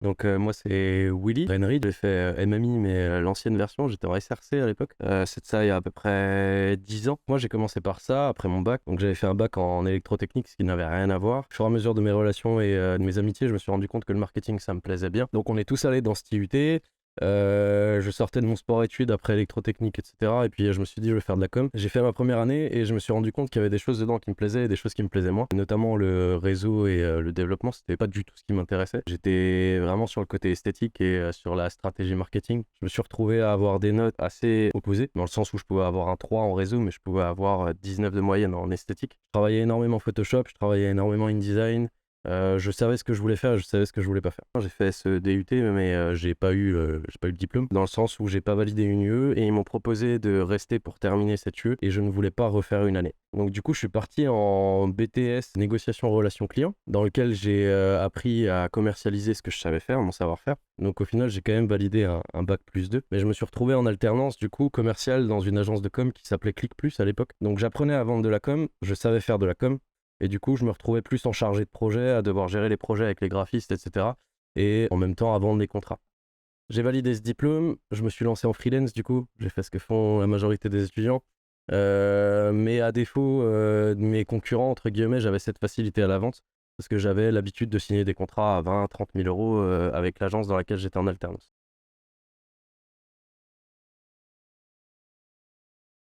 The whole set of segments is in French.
Donc moi c'est Willy Rennery, j'ai fait MMI mais l'ancienne version, j'étais en SRC à l'époque. C'est de ça il y a à peu près 10 ans. Moi j'ai commencé par ça après mon bac, donc j'avais fait un bac en électrotechnique, ce qui n'avait rien à voir. Au fur et à mesure de mes relations et de mes amitiés, je me suis rendu compte que le marketing ça me plaisait bien. Donc on est tous allés dans cet IUT. Je sortais de mon sport-études après électrotechnique, etc. Et puis je me suis dit, je vais faire de la com. J'ai fait ma première année et je me suis rendu compte qu'il y avait des choses dedans qui me plaisaient et des choses qui me plaisaient moins. Notamment le réseau et le développement, c'était pas du tout ce qui m'intéressait. J'étais vraiment sur le côté esthétique et sur la stratégie marketing. Je me suis retrouvé à avoir des notes assez opposées, dans le sens où je pouvais avoir un 3 en réseau, mais je pouvais avoir 19 de moyenne en esthétique. Je travaillais énormément Photoshop, je travaillais énormément InDesign. Je savais ce que je voulais faire, je savais ce que je voulais pas faire. J'ai fait ce DUT, mais j'ai pas eu le diplôme, dans le sens où j'ai pas validé une UE et ils m'ont proposé de rester pour terminer cette UE et je ne voulais pas refaire une année. Donc du coup, je suis parti en BTS négociation relation client, dans lequel j'ai appris à commercialiser ce que je savais faire, mon savoir-faire. Donc au final, j'ai quand même validé un bac plus 2, mais je me suis retrouvé en alternance du coup commercial dans une agence de com qui s'appelait Click Plus à l'époque. Donc j'apprenais à vendre de la com, je savais faire de la com. Et du coup, je me retrouvais plus en chargé de projet, à devoir gérer les projets avec les graphistes, etc. Et en même temps, à vendre les contrats. J'ai validé ce diplôme, je me suis lancé en freelance du coup. J'ai fait ce que font la majorité des étudiants. Mais à défaut de mes concurrents, entre guillemets, j'avais cette facilité à la vente parce que j'avais l'habitude de signer des contrats à 20-30 000 euros avec l'agence dans laquelle j'étais en alternance.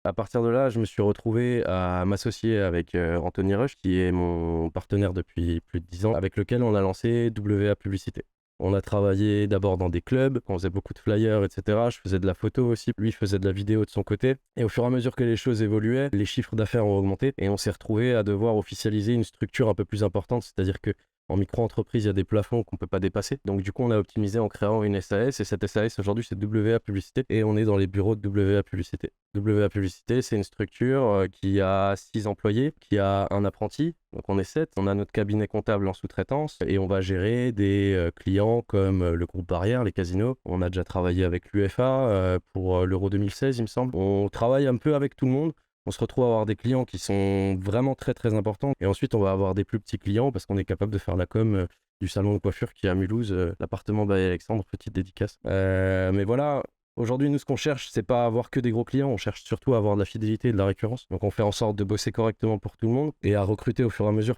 À partir de là, je me suis retrouvé à m'associer avec Anthony Rush, qui est mon partenaire depuis plus de 10 ans, avec lequel on a lancé WA Publicité. On a travaillé d'abord dans des clubs, on faisait beaucoup de flyers, etc. Je faisais de la photo aussi, lui faisait de la vidéo de son côté. Et au fur et à mesure que les choses évoluaient, les chiffres d'affaires ont augmenté et on s'est retrouvé à devoir officialiser une structure un peu plus importante, c'est-à-dire que en micro-entreprise, il y a des plafonds qu'on ne peut pas dépasser. Donc du coup, on a optimisé en créant une SAS et cette SAS aujourd'hui, c'est WA Publicité et on est dans les bureaux de WA Publicité. WA Publicité, c'est une structure qui a 6 employés, qui a un apprenti, donc on est 7. On a notre cabinet comptable en sous-traitance et on va gérer des clients comme le groupe Barrière, les casinos. On a déjà travaillé avec l'UEFA pour l'Euro 2016, il me semble. On travaille un peu avec tout le monde. On se retrouve à avoir des clients qui sont vraiment très très importants et ensuite on va avoir des plus petits clients parce qu'on est capable de faire la com du salon de coiffure qui est à Mulhouse, l'appartement by Alexandre, petite dédicace. Mais voilà, aujourd'hui nous ce qu'on cherche c'est pas avoir que des gros clients, on cherche surtout à avoir de la fidélité et de la récurrence. Donc on fait en sorte de bosser correctement pour tout le monde et à recruter au fur et à mesure.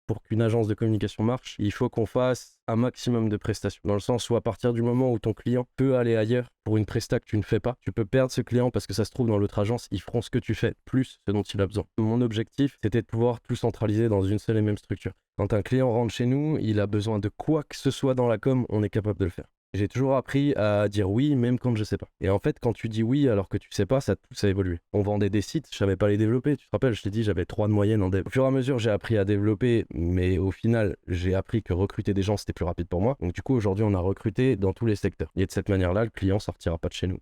Pour qu'une agence de communication marche, il faut qu'on fasse un maximum de prestations. Dans le sens où à partir du moment où ton client peut aller ailleurs pour une presta que tu ne fais pas, tu peux perdre ce client parce que ça se trouve dans l'autre agence, ils feront ce que tu fais, plus ce dont il a besoin. Mon objectif, c'était de pouvoir tout centraliser dans une seule et même structure. Quand un client rentre chez nous, il a besoin de quoi que ce soit dans la com, on est capable de le faire. J'ai toujours appris à dire oui, même quand je sais pas. Et en fait, quand tu dis oui alors que tu sais pas, ça te pousse à évoluer. On vendait des sites, je savais pas les développer. Tu te rappelles, je t'ai dit, j'avais 3 de moyenne en dev. Au fur et à mesure, j'ai appris à développer, mais au final, j'ai appris que recruter des gens, c'était plus rapide pour moi. Donc du coup, aujourd'hui, on a recruté dans tous les secteurs. Et de cette manière-là, le client sortira pas de chez nous.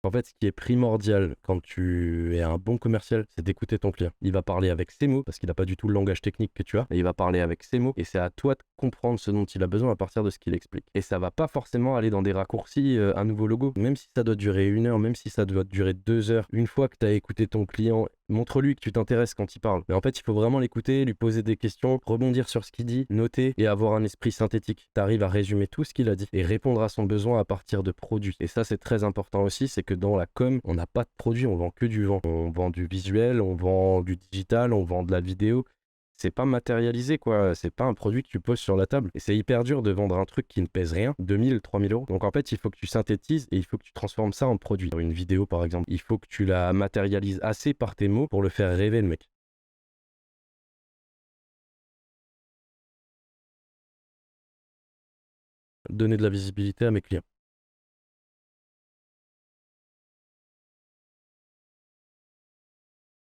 En fait, ce qui est primordial quand tu es un bon commercial, c'est d'écouter ton client. Il va parler avec ses mots, parce qu'il n'a pas du tout le langage technique que tu as, mais il va parler avec ses mots, et c'est à toi de comprendre ce dont il a besoin à partir de ce qu'il explique. Et ça va pas forcément aller dans des raccourcis, un nouveau logo. Même si ça doit durer 1 heure, même si ça doit durer 2 heures, une fois que tu as écouté ton client, montre-lui que tu t'intéresses quand il parle. Mais en fait, il faut vraiment l'écouter, lui poser des questions, rebondir sur ce qu'il dit, noter et avoir un esprit synthétique. Tu arrives à résumer tout ce qu'il a dit et répondre à son besoin à partir de produits. Et ça, c'est très important aussi, c'est que dans la com, on n'a pas de produit, on vend que du vent. On vend du visuel, on vend du digital, on vend de la vidéo. C'est pas matérialisé, quoi. C'est pas un produit que tu poses sur la table. Et c'est hyper dur de vendre un truc qui ne pèse rien, 2000, 3000 euros. Donc en fait, il faut que tu synthétises et il faut que tu transformes ça en produit. Une vidéo, par exemple, il faut que tu la matérialises assez par tes mots pour le faire rêver, le mec. Donner de la visibilité à mes clients.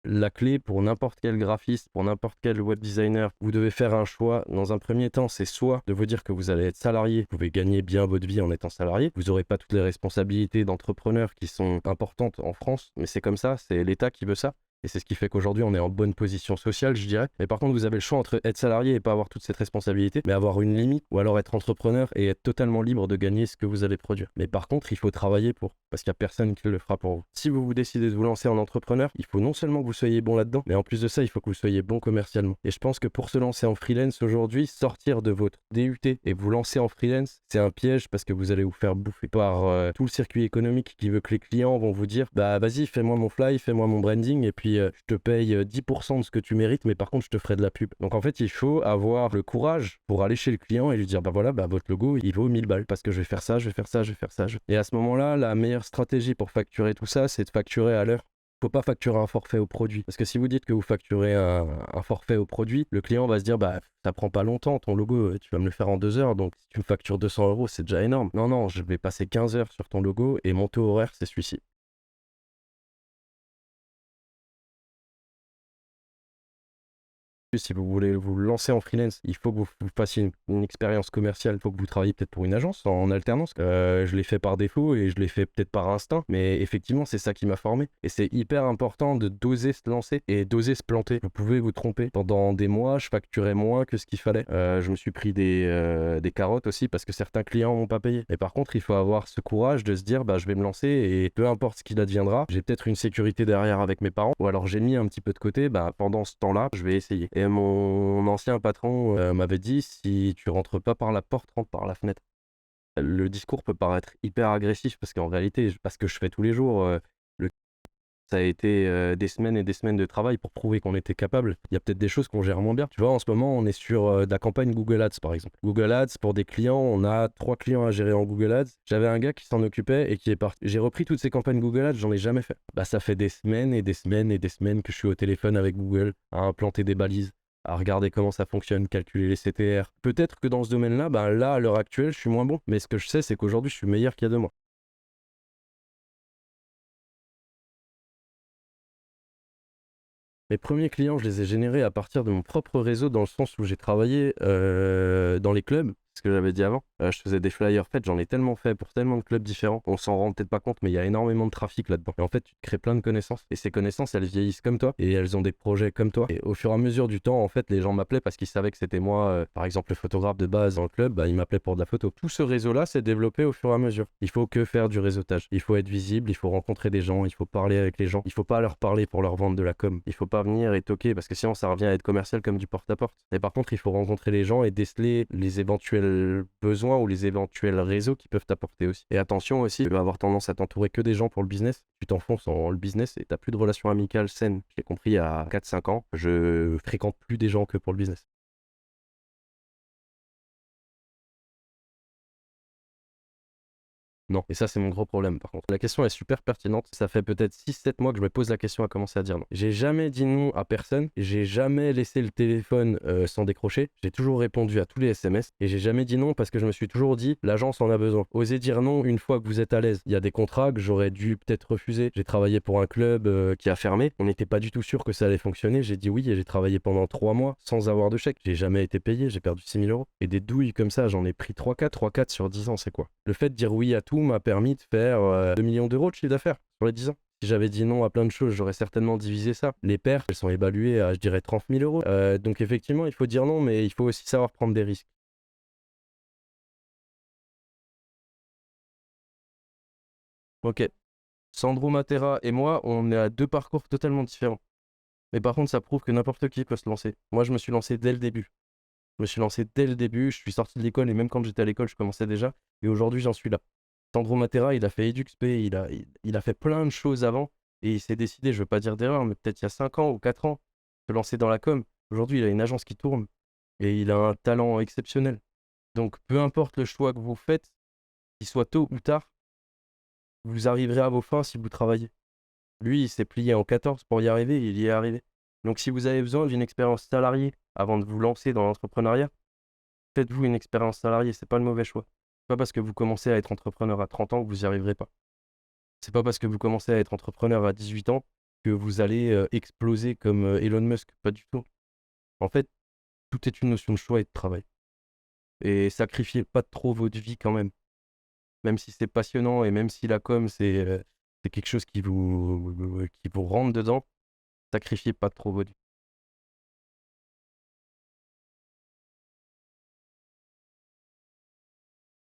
La clé pour n'importe quel graphiste, pour n'importe quel web designer, vous devez faire un choix. Dans un premier temps, c'est soit de vous dire que vous allez être salarié, vous pouvez gagner bien votre vie en étant salarié, vous n'aurez pas toutes les responsabilités d'entrepreneur qui sont importantes en France, mais c'est comme ça, c'est l'État qui veut ça. Et c'est ce qui fait qu'aujourd'hui, on est en bonne position sociale, je dirais. Mais par contre, vous avez le choix entre être salarié et pas avoir toute cette responsabilité, mais avoir une limite, ou alors être entrepreneur et être totalement libre de gagner ce que vous allez produire. Mais par contre, il faut travailler pour, parce qu'il n'y a personne qui le fera pour vous. Si vous décidez de vous lancer en entrepreneur, il faut non seulement que vous soyez bon là-dedans, mais en plus de ça, il faut que vous soyez bon commercialement. Et je pense que pour se lancer en freelance aujourd'hui, sortir de votre DUT et vous lancer en freelance, c'est un piège parce que vous allez vous faire bouffer par tout le circuit économique qui veut que les clients vont vous dire bah vas-y, fais-moi mon fly, fais-moi mon branding et puis je te paye 10% de ce que tu mérites, mais par contre, je te ferai de la pub. Donc en fait, il faut avoir le courage pour aller chez le client et lui dire bah voilà, bah votre logo, il vaut 1000 balles parce que je vais faire ça, je vais faire ça, je vais faire ça. Et à ce moment-là, la meilleure stratégie pour facturer tout ça, c'est de facturer à l'heure. Faut pas facturer un forfait au produit. Parce que si vous dites que vous facturez un forfait au produit, le client va se dire bah ça prend pas longtemps, ton logo, tu vas me le faire en 2 heures, donc si tu me factures 200 €, c'est déjà énorme. Non, non, je vais passer 15 heures sur ton logo et mon taux horaire, c'est celui-ci. Si vous voulez vous lancer en freelance, il faut que vous fassiez une expérience commerciale, il faut que vous travailliez peut-être pour une agence en alternance. Je l'ai fait par défaut et je l'ai fait peut-être par instinct, mais effectivement, c'est ça qui m'a formé. Et c'est hyper important de d'oser se lancer et d'oser se planter. Vous pouvez vous tromper. Pendant des mois, je facturais moins que ce qu'il fallait. Je me suis pris des carottes aussi parce que certains clients m'ont pas payé. Mais par contre, il faut avoir ce courage de se dire, bah, je vais me lancer et peu importe ce qu'il adviendra, j'ai peut-être une sécurité derrière avec mes parents ou alors j'ai mis un petit peu de côté, bah, pendant ce temps-là, je vais essayer. Et mon ancien patron m'avait dit, si tu rentres pas par la porte, rentre par la fenêtre. Le discours peut paraître hyper agressif parce qu'en réalité, parce que je fais tous les jours, le ça a été des semaines et des semaines de travail pour prouver qu'on était capable. Il y a peut-être des choses qu'on gère moins bien. Tu vois, en ce moment, on est sur de la campagne Google Ads, par exemple. Google Ads, pour des clients, on a 3 clients à gérer en Google Ads. J'avais un gars qui s'en occupait et qui est parti. J'ai repris toutes ces campagnes Google Ads, j'en ai jamais fait. Bah, ça fait des semaines et des semaines et des semaines que je suis au téléphone avec Google à implanter des balises, à regarder comment ça fonctionne, calculer les CTR. Peut-être que dans ce domaine-là, bah, là, à l'heure actuelle, je suis moins bon. Mais ce que je sais, c'est qu'aujourd'hui, je suis meilleur qu'il y a 2 mois. Mes premiers clients, je les ai générés à partir de mon propre réseau, dans le sens où j'ai travaillé dans les clubs, ce que j'avais dit avant. Je faisais des flyers faits, j'en ai tellement fait pour tellement de clubs différents. On s'en rend peut-être pas compte, mais il y a énormément de trafic là-dedans. Et en fait, tu te crées plein de connaissances. Et ces connaissances, elles vieillissent comme toi. Et elles ont des projets comme toi. Et au fur et à mesure du temps, en fait, les gens m'appelaient parce qu'ils savaient que c'était moi, par exemple, le photographe de base dans le club, bah, ils m'appelaient pour de la photo. Tout ce réseau-là s'est développé au fur et à mesure. Il faut que faire du réseautage. Il faut être visible, il faut rencontrer des gens, il faut parler avec les gens. Il faut pas leur parler pour leur vendre de la com. Il faut pas venir et toquer parce que sinon ça revient à être commercial comme du porte-à-porte. Et par contre, il faut rencontrer les gens et déceler les éventuels besoins ou les éventuels réseaux qui peuvent t'apporter aussi. Et attention aussi, tu vas avoir tendance à t'entourer que des gens pour le business. Tu t'enfonces dans le business et t'as plus de relations amicales saines. J'ai compris à 4-5 ans, je fréquente plus des gens que pour le business. Non. Et ça, c'est mon gros problème, par contre. La question est super pertinente. Ça fait peut-être 6-7 mois que je me pose la question à commencer à dire non. J'ai jamais dit non à personne. J'ai jamais laissé le téléphone sans décrocher. J'ai toujours répondu à tous les SMS. Et j'ai jamais dit non parce que je me suis toujours dit, l'agence en a besoin. Osez dire non une fois que vous êtes à l'aise. Il y a des contrats que j'aurais dû peut-être refuser. J'ai travaillé pour un club qui a fermé. On n'était pas du tout sûr que ça allait fonctionner. J'ai dit oui et j'ai travaillé pendant 3 mois sans avoir de chèque. J'ai jamais été payé. J'ai perdu 6 000 €. Et des douilles comme ça, j'en ai pris 3-4 sur 10 ans, c'est quoi? Le fait de dire oui à tout m'a permis de faire 2 millions d'euros de chiffre d'affaires sur les 10 ans. Si j'avais dit non à plein de choses, j'aurais certainement divisé ça. Les pertes, elles sont évaluées à, je dirais, 30 000 €. Donc effectivement, il faut dire non, mais il faut aussi savoir prendre des risques. Ok, Sandro Matera et moi, on est à 2 parcours totalement différents. Mais par contre, ça prouve que n'importe qui peut se lancer. Moi, je me suis lancé dès le début. Je me suis lancé dès le début, je suis sorti de l'école et même quand j'étais à l'école, je commençais déjà. Et aujourd'hui, j'en suis là. Sandro Matera, il a fait EduxP, il a fait plein de choses avant et il s'est décidé, je veux pas dire d'erreur, mais peut-être il y a 5 ans ou 4 ans, de se lancer dans la com. Aujourd'hui, il a une agence qui tourne et il a un talent exceptionnel. Donc, peu importe le choix que vous faites, qu'il soit tôt ou tard, vous arriverez à vos fins si vous travaillez. Lui, il s'est plié en 14 pour y arriver et il y est arrivé. Donc, si vous avez besoin d'une expérience salariée avant de vous lancer dans l'entrepreneuriat, faites-vous une expérience salariée, c'est pas le mauvais choix. C'est pas parce que vous commencez à être entrepreneur à 30 ans que vous n'y arriverez pas. C'est pas parce que vous commencez à être entrepreneur à 18 ans que vous allez exploser comme Elon Musk. Pas du tout. En fait, tout est une notion de choix et de travail. Et sacrifiez pas trop votre vie quand même. Même si c'est passionnant et même si la com, c'est quelque chose qui vous rentre dedans, sacrifier pas trop votre vie.